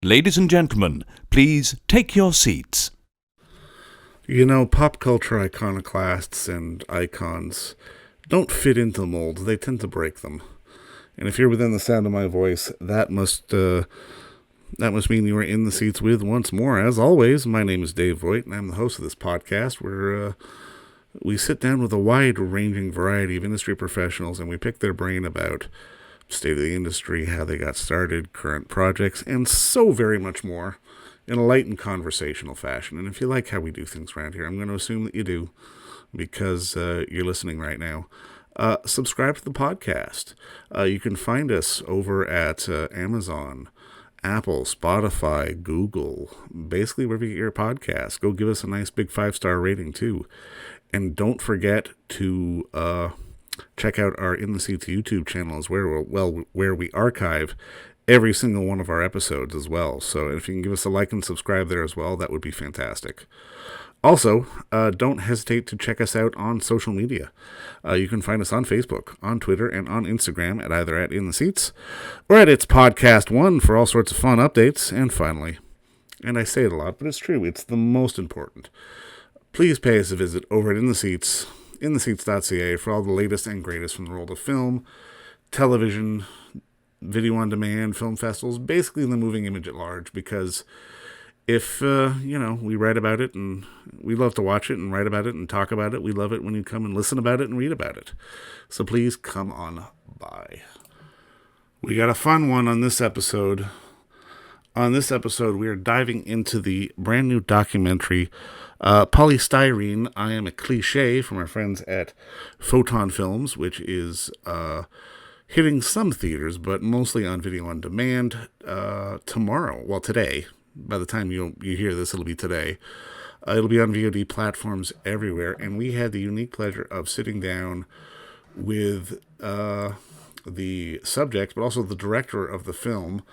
Ladies and gentlemen, please take your seats. You know, pop culture iconoclasts and icons don't fit into molds. They tend to break them. And if you're within the sound of my voice, that must mean you are in the seats with once more. As always, my name is Dave Voigt, and I'm the host of this podcast where we sit down with a wide-ranging variety of industry professionals and we pick their brain about state of the industry, how they got started, current projects, and so very much more in a light and conversational fashion. And if you like how we do things around here, I'm going to assume that you do because you're listening right now. Subscribe to the podcast. You can find us over at Amazon, Apple, Spotify, Google, basically wherever you get your podcasts. Go give us a nice big 5-star rating too. And don't forget to check out our In the Seats YouTube channel as where we archive every single one of our episodes as well. So if you can give us a like and subscribe there as well, that would be fantastic. Also, don't hesitate to check us out on social media. You can find us on Facebook, on Twitter, and on Instagram at either at In the Seats or at It's Podcast One for all sorts of fun updates. And finally, and I say it a lot, but it's true, it's the most important, please pay us a visit over at In the Seats, intheseats.ca for all the latest and greatest from the world of film, television, video on demand, film festivals, basically the moving image at large, because if, we write about it and we love to watch it and write about it and talk about it, we love it when you come and listen about it and read about it. So please come on by. We got a fun one on this episode. On this episode, we are diving into the brand new documentary, Poly Styrene, I Am A Cliche, from our friends at Photon Films, which is hitting some theaters, but mostly on video on demand today. By the time you hear this, it'll be today. It'll be on VOD platforms everywhere, and we had the unique pleasure of sitting down with the subject, but also the director of the film,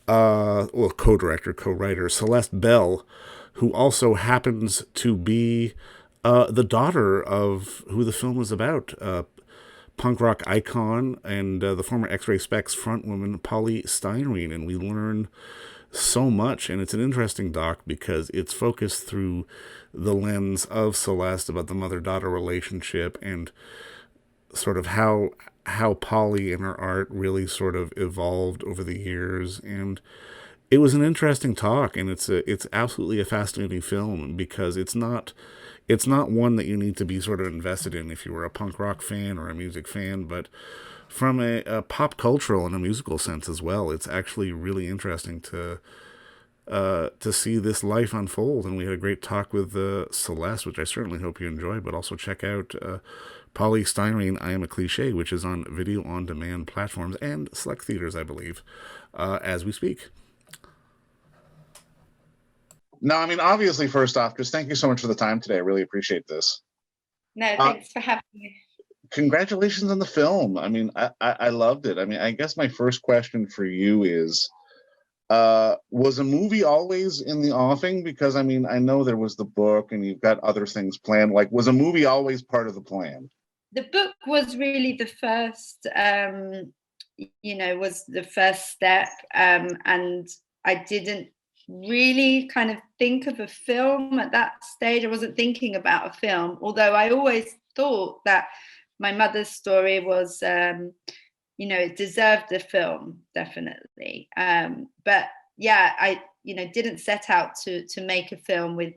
co-director, co-writer, Celeste Bell, who also happens to be the daughter of who the film is about, punk rock icon and the former X-Ray Spex frontwoman Poly Styrene, and we learn so much, and it's an interesting doc because it's focused through the lens of Celeste about the mother-daughter relationship and sort of how Poly and her art really sort of evolved over the years. And it was an interesting talk, and it's absolutely a fascinating film because it's not one that you need to be sort of invested in if you were a punk rock fan or a music fan, but from a pop cultural and a musical sense as well. It's actually really interesting to see this life unfold. And we had a great talk with Celeste, which I certainly hope you enjoy, but also check out Poly Styrene, I Am A Cliche, which is on video on demand platforms and select theaters, I believe, as we speak. No, I mean, obviously, first off, just thank you so much for the time today. I really appreciate this. No, thanks for having me. Congratulations on the film. I mean, I loved it. I mean, I guess my first question for you is, was a movie always in the offing? Because, I mean, I know there was the book and you've got other things planned. Like, was a movie always part of the plan? The book was really the first, was the first step. And I didn't really kind of think of a film at that stage. I wasn't thinking about a film, although I always thought that my mother's story was, it deserved a film, definitely. But yeah, I, didn't set out to make a film with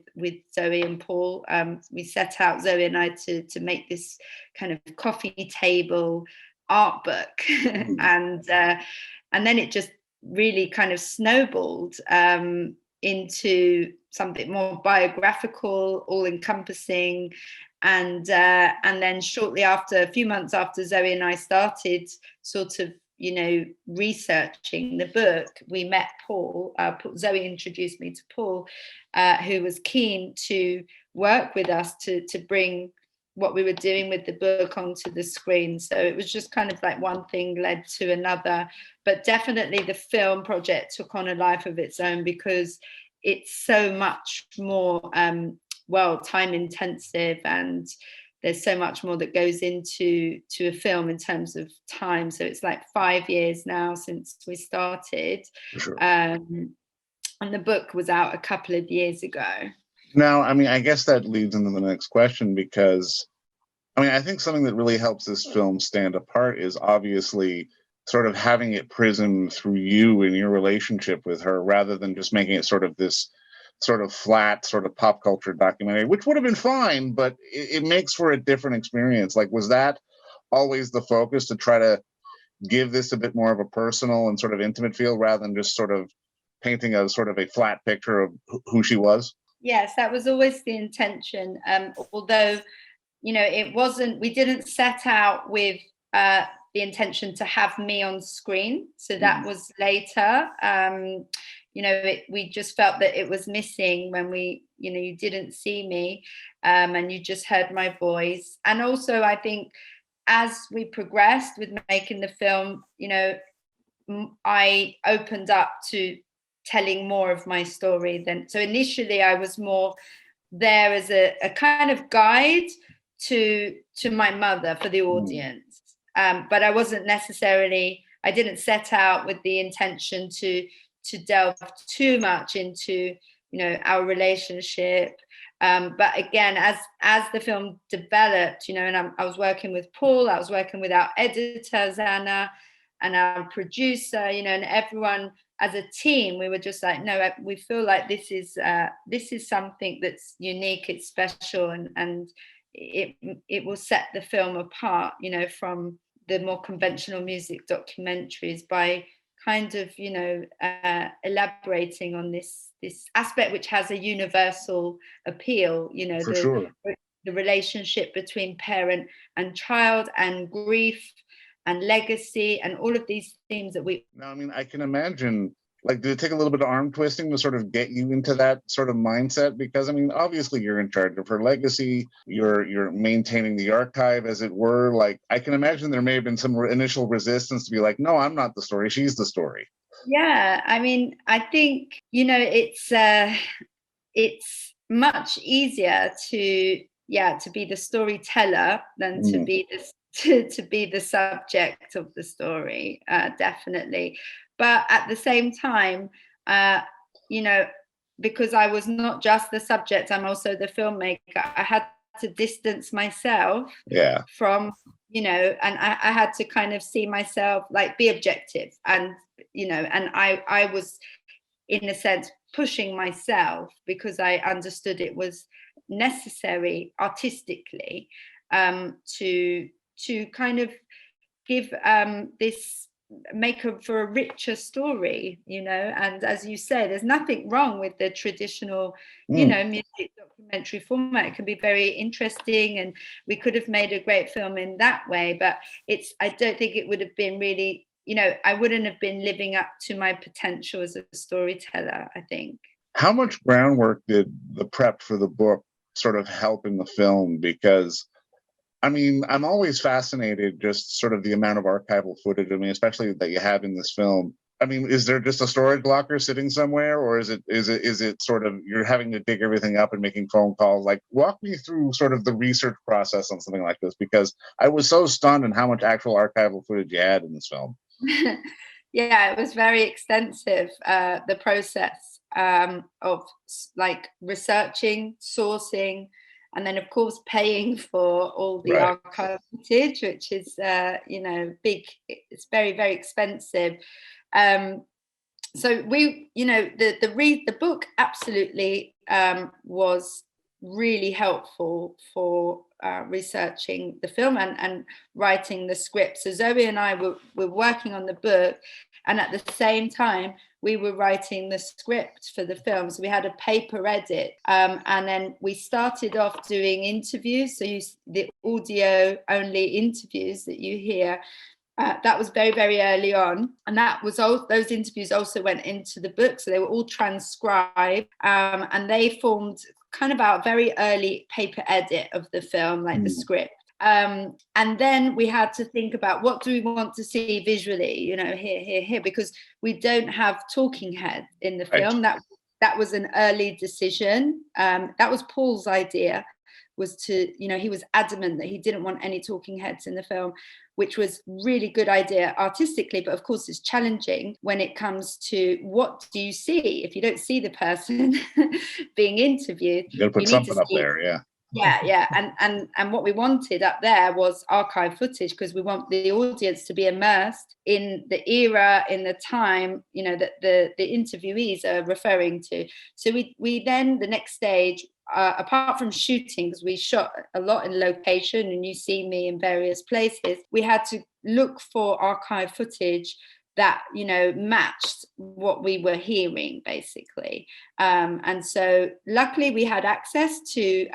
Zoe and Paul. We set out, Zoe and I, to make this kind of coffee table art book, and then it just really kind of snowballed into something more biographical, all-encompassing. And then shortly after, a few months after Zoe and I started sort of, researching the book, we met Paul. Zoe introduced me to Paul, who was keen to work with us to bring what we were doing with the book onto the screen. So it was just kind of like one thing led to another. But definitely the film project took on a life of its own because it's so much more time intensive, and there's so much more that goes into a film in terms of time. So it's like 5 years now since we started. Sure. and the book was out a couple of years ago. Now, I mean, I guess that leads into the next question, because I mean, I think something that really helps this film stand apart is obviously sort of having it prism through you and your relationship with her, rather than just making it sort of this sort of flat sort of pop culture documentary, which would have been fine, but it makes for a different experience. Like, was that always the focus, to try to give this a bit more of a personal and sort of intimate feel, rather than just sort of painting a sort of a flat picture of who she was? Yes, that was always the intention. Although, you know, it wasn't, we didn't set out with the intention to have me on screen. So that was later. You know, we just felt that it was missing when we, you know, you didn't see me and you just heard my voice. And also, I think as we progressed with making the film, you know, I opened up to telling more of my story than, so initially I was more there as a kind of guide to my mother for the audience. But I wasn't necessarily, I didn't set out with the intention to delve too much into, you know, our relationship. But again, as the film developed, you know, and I was working with Paul, I was working with our editor, Zana, and our producer, you know, and everyone as a team, we were just like, no, we feel like this is something that's unique, it's special, and it will set the film apart, you know, from the more conventional music documentaries by kind of, you know, elaborating on this aspect which has a universal appeal, you know, the relationship between parent and child, and grief and legacy, and all of these themes that we. Now, I mean, I can imagine, like, did it take a little bit of arm twisting to sort of get you into that sort of mindset? Because, I mean, obviously you're in charge of her legacy, you're maintaining the archive, as it were. Like, I can imagine there may have been some initial resistance to be like, no, I'm not the story, she's the story. Yeah, I mean, I think, you know, it's much easier to be the storyteller than to be to be the subject of the story, definitely. But at the same time, you know, because I was not just the subject, I'm also the filmmaker, I had to distance myself from, you know, and I had to kind of see myself, like, be objective, and, you know, and I was, in a sense, pushing myself because I understood it was necessary artistically to kind of give this, make for a richer story, you know. And as you say, there's nothing wrong with the traditional, you know, music documentary format. It can be very interesting, and we could have made a great film in that way, but I don't think it would have been really, you know, I wouldn't have been living up to my potential as a storyteller, I think. How much groundwork did the prep for the book sort of help in the film? Because, I mean, I'm always fascinated just sort of the amount of archival footage, I mean, especially that you have in this film. I mean, is there just a storage locker sitting somewhere, or is it sort of you're having to dig everything up and making phone calls? Like, walk me through sort of the research process on something like this, because I was so stunned in how much actual archival footage you had in this film. Yeah, it was very extensive, the process of, like, researching, sourcing, and then of course paying for all the archive footage, which is you know, big. It's very, very expensive. So we, you know, the book absolutely was really helpful for researching the film and writing the script. So Zoe and I were working on the book, and at the same time we were writing the script for the film. So we had a paper edit, and then we started off doing interviews. So the audio only interviews that you hear. That was very, very early on, and that was all. Those interviews also went into the book, so they were all transcribed, and they formed kind of our very early paper edit of the film, like the script. And then we had to think about, what do we want to see visually, you know, here, because we don't have talking head in the film. That was an early decision. That was Paul's idea, was to, he was adamant that he didn't want any talking heads in the film, which was really good idea artistically, but of course it's challenging when it comes to what do you see if you don't see the person being interviewed. You gotta put something up there, yeah. Yeah. And what we wanted up there was archive footage, because we want the audience to be immersed in the era, in the time, that the interviewees are referring to. So we then, the next stage, apart from shooting, because we shot a lot in location and you see me in various places, we had to look for archive footage that matched what we were hearing, basically. And so luckily we had access to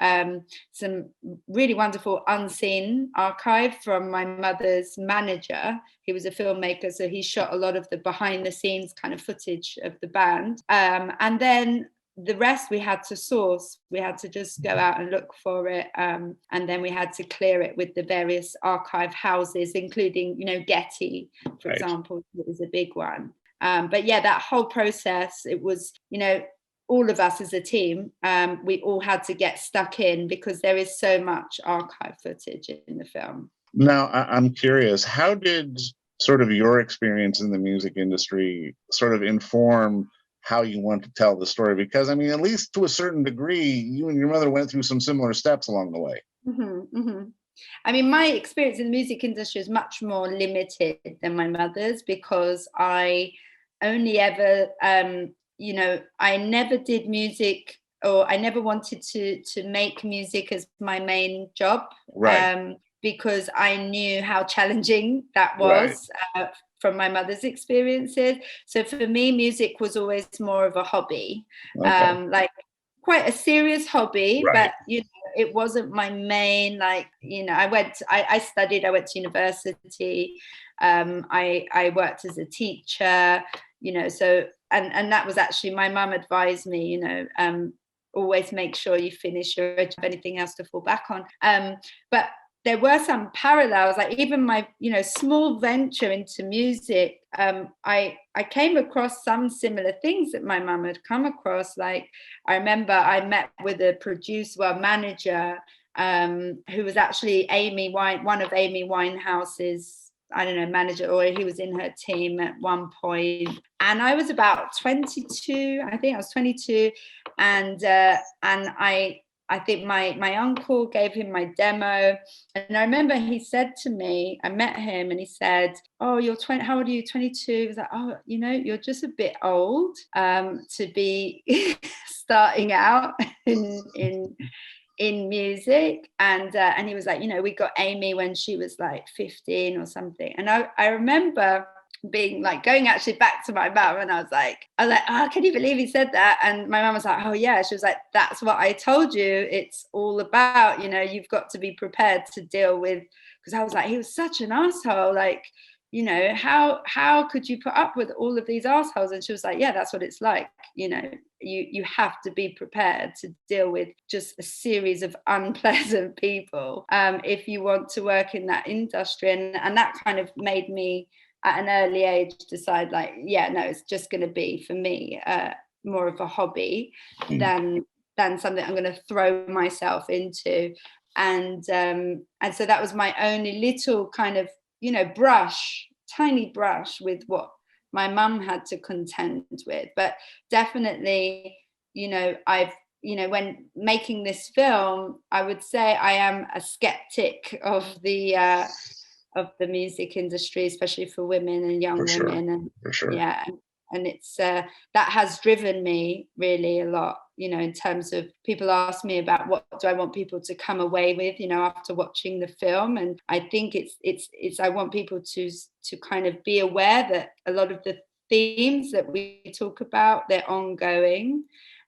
some really wonderful unseen archive from my mother's manager. He was a filmmaker, so he shot a lot of the behind the scenes kind of footage of the band. And then the rest we had to source. We had to just go out and look for it, and then we had to clear it with the various archive houses, including Getty, for example. It was a big one. But yeah, that whole process, it was all of us as a team, we all had to get stuck in, because there is so much archive footage in the film. Now I'm curious, how did sort of your experience in the music industry sort of inform how you want to tell the story? Because I mean, at least to a certain degree, you and your mother went through some similar steps along the way. Mm-hmm, mm-hmm. I mean, my experience in the music industry is much more limited than my mother's, because I only ever, I never did music, or I never wanted to make music as my main job, because I knew how challenging that was. From my mother's experiences. So for me, music was always more of a hobby, like quite a serious hobby, but it wasn't my main, I studied, I went to university, I worked as a teacher, so, and that was actually, my mum advised me, always make sure you finish your anything else to fall back on. But there were some parallels, like even my, small venture into music. I came across some similar things that my mum had come across. Like, I remember I met with a manager, who was actually one of Amy Winehouse's, manager, or he was in her team at one point. And I was about 22, I think I was 22. And I think my uncle gave him my demo, and I remember he said to me, I met him and he said, "Oh, you're 20, how old are you?" 22. He was like, "Oh, you're just a bit old to be starting out in music." And he was like, we got Amy when she was like 15 or something. And I remember being like, going actually back to my mum, and I was like, "Oh, can you believe he said that?" And my mum was like, "Oh yeah." She was like, "That's what I told you it's all about, you've got to be prepared to deal with," because I was like, he was such an asshole, like, how could you put up with all of these assholes? And she was like, "Yeah, that's what it's like, you have to be prepared to deal with just a series of unpleasant people if you want to work in that industry." And that kind of made me, at an early age, decide, like, yeah, no, it's just going to be, for me, more of a hobby than something I'm going to throw myself into. And so that was my only little kind of, tiny brush with what my mum had to contend with. But definitely, when making this film, I would say I am a skeptic of the music industry, especially for women and young women. And for sure. Yeah, and it's that has driven me really a lot, in terms of, people ask me about what do I want people to come away with, after watching the film. And I think it's I want people to kind of be aware that a lot of the themes that we talk about, they're ongoing,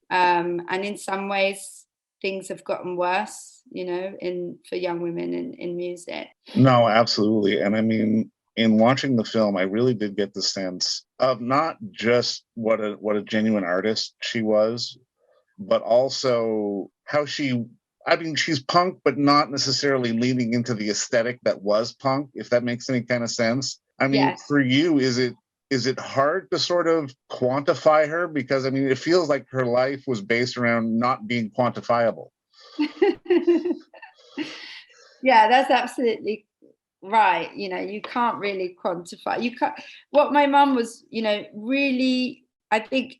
and in some ways things have gotten worse, for young women in music. No, absolutely. And I mean, in watching the film, I really did get the sense of not just what a genuine artist she was, but also how she's punk, but not necessarily leaning into the aesthetic that was punk, if that makes any kind of sense. I mean, yes. For you, is it hard to sort of quantify her? Because I mean, it feels like her life was based around not being quantifiable. Yeah, that's absolutely right. You can't really quantify. You can't. What my mum was, really, I think,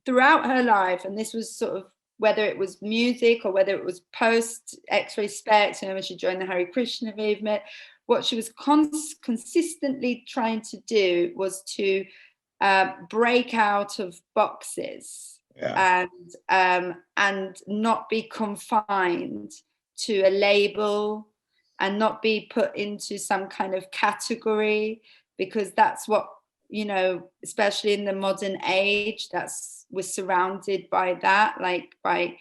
throughout her life, and this was sort of whether it was music or whether it was post X-Ray Spex, when she joined the Hare Krishna movement, what she was consistently trying to do was to break out of boxes, Yeah. and not be confined to a label, and not be put into some kind of category, because that's what, especially in the modern age, we're surrounded by that, like by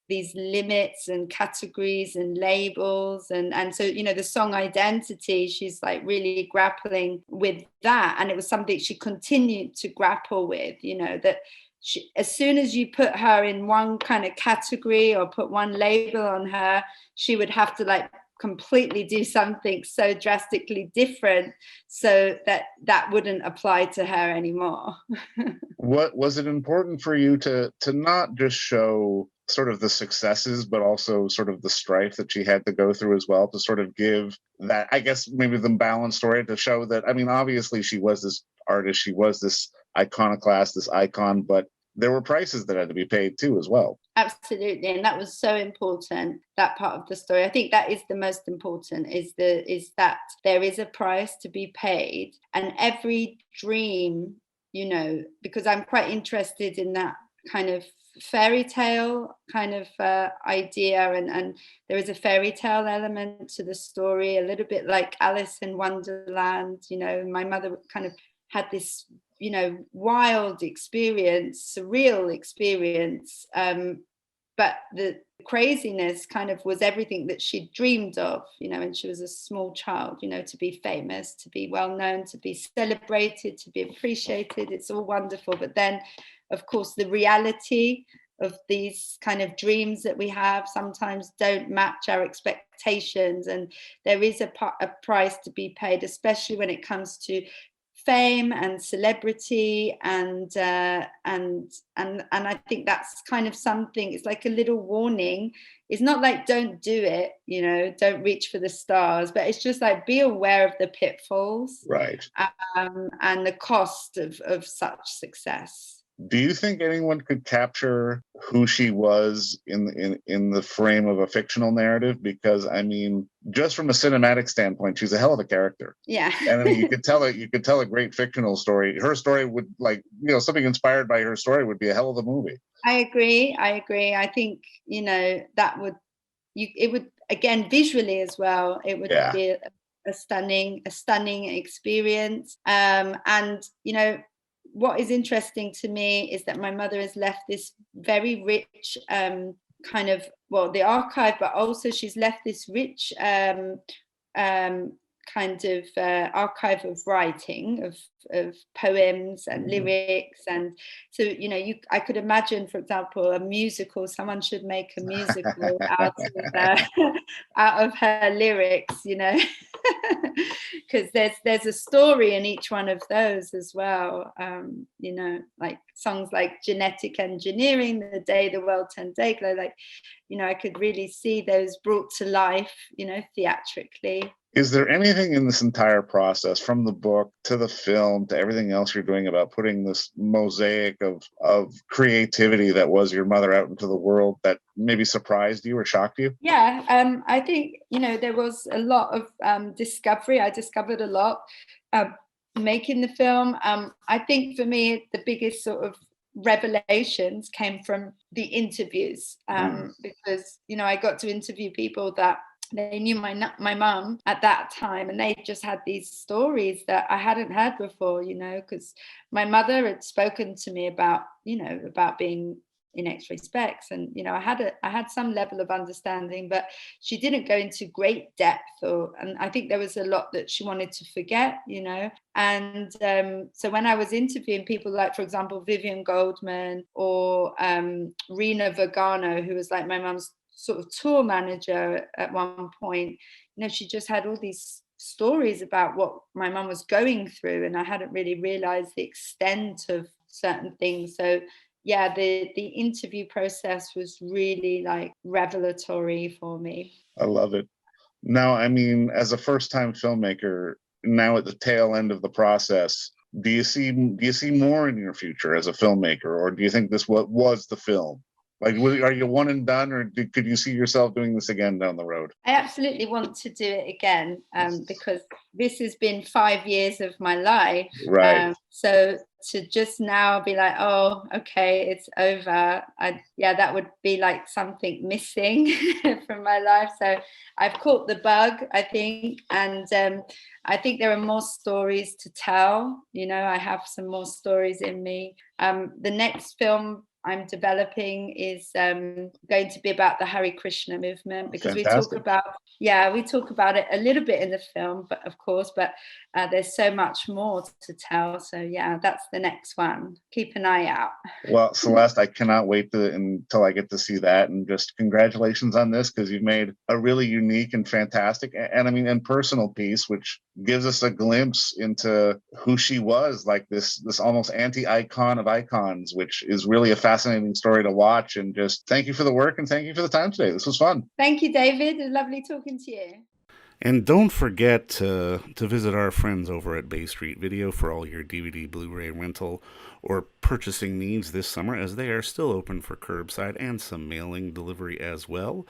these limits and categories and labels, and so the song Identity, she's like really grappling with that, and it was something she continued to grapple with, that as soon as you put her in one kind of category or put one label on her, she would have to like completely do something so drastically different so that wouldn't apply to her anymore. What was it important for you to not just show sort of the successes, but also sort of the strife that she had to go through as well, to sort of give that, I guess, maybe the balanced story, to show that, I mean, obviously she was this artist, she was this iconoclast, this icon, but there were prices that had to be paid too as well. Absolutely, and that was so important, that part of the story. I think that is the most important, is that there is a price to be paid, and every dream, because I'm quite interested in that kind of fairy tale kind of idea, and there is a fairy tale element to the story, a little bit like Alice in Wonderland. My mother kind of had this wild experience, surreal experience, but the craziness kind of was everything that she dreamed of, when she was a small child, to be famous, to be well known, to be celebrated, to be appreciated. It's all wonderful, but then of course the reality of these kind of dreams that we have sometimes don't match our expectations, and there is a price to be paid, especially when it comes to fame and celebrity, and I think that's kind of something. It's like a little warning. It's not like don't do it, don't reach for the stars, but it's just like be aware of the pitfalls, Right. And the cost of such success. Do you think anyone could capture who she was in the frame of a fictional narrative? Because I mean, just from a cinematic standpoint, she's a hell of a character. Yeah. And I mean, you could tell a great fictional story. Her story would, like, something inspired by her story would be a hell of a movie. I agree. I think, that would, it would, again, visually as well, it would be a stunning experience. And what is interesting to me is that my mother has left this very rich kind of, the archive, but also she's left this rich kind of archive of writing, of poems and lyrics. And so I could imagine, for example, a musical. Someone should make a musical out of her lyrics, because there's a story in each one of those as well. Like songs like Genetic Engineering, The Day the World Turned Day-Glow, like, I could really see those brought to life, theatrically. Is there anything in this entire process, from the book to the film to everything else you're doing, about putting this mosaic of creativity that was your mother out into the world, that maybe surprised you or shocked you? Yeah, I think, there was a lot of discovery. I discovered a lot making the film. I think for me, the biggest sort of revelations came from the interviews, because, I got to interview people that they knew my mum at that time, and they just had these stories that I hadn't heard before, because my mother had spoken to me about being in X-Ray Spex, and I had some level of understanding, but she didn't go into great depth, and I think there was a lot that she wanted to forget, and so when I was interviewing people like, for example, Vivian Goldman or Rena Vergano, who was like my mum's sort of tour manager at one point, she just had all these stories about what my mum was going through, and I hadn't really realized the extent of certain things. So yeah, the interview process was really like revelatory for me. I love it. Now, I mean, as a first-time filmmaker, now at the tail end of the process, do you see more in your future as a filmmaker, or do you think this what was the film? Like, are you one and done, or could you see yourself doing this again down the road? I absolutely want to do it again, because this has been 5 years of my life. Right. So to just now be like, oh, okay, it's over. Yeah, that would be like something missing from my life. So I've caught the bug, I think, and I think there are more stories to tell. I have some more stories in me. The next film I'm developing is going to be about the Hare Krishna movement, because we talk Fantastic. about it a little bit in the film, but of course, but there's so much more to tell. So yeah, that's the next one. Keep an eye out. Well, Celeste, I cannot wait until I get to see that. And just congratulations on this, because you've made a really unique and fantastic, and I mean, and personal piece, which gives us a glimpse into who she was, like this almost anti-icon of icons, which is really a fascinating story to watch. And just thank you for the work, and thank you for the time today. This was fun. Thank you, David. It was lovely talking to you. And don't forget to visit our friends over at Bay Street Video for all your DVD, Blu-ray rental, or purchasing needs this summer, as they are still open for curbside and some mailing delivery as well.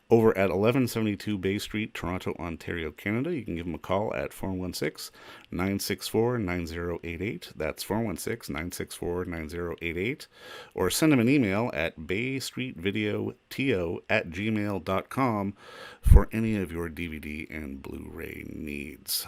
Over at 1172 Bay Street, Toronto, Ontario, Canada, you can give them a call at 416-964-9088. That's 416-964-9088. Or send them an email at baystreetvideoto@gmail.com for any of your DVD and Blu-ray needs.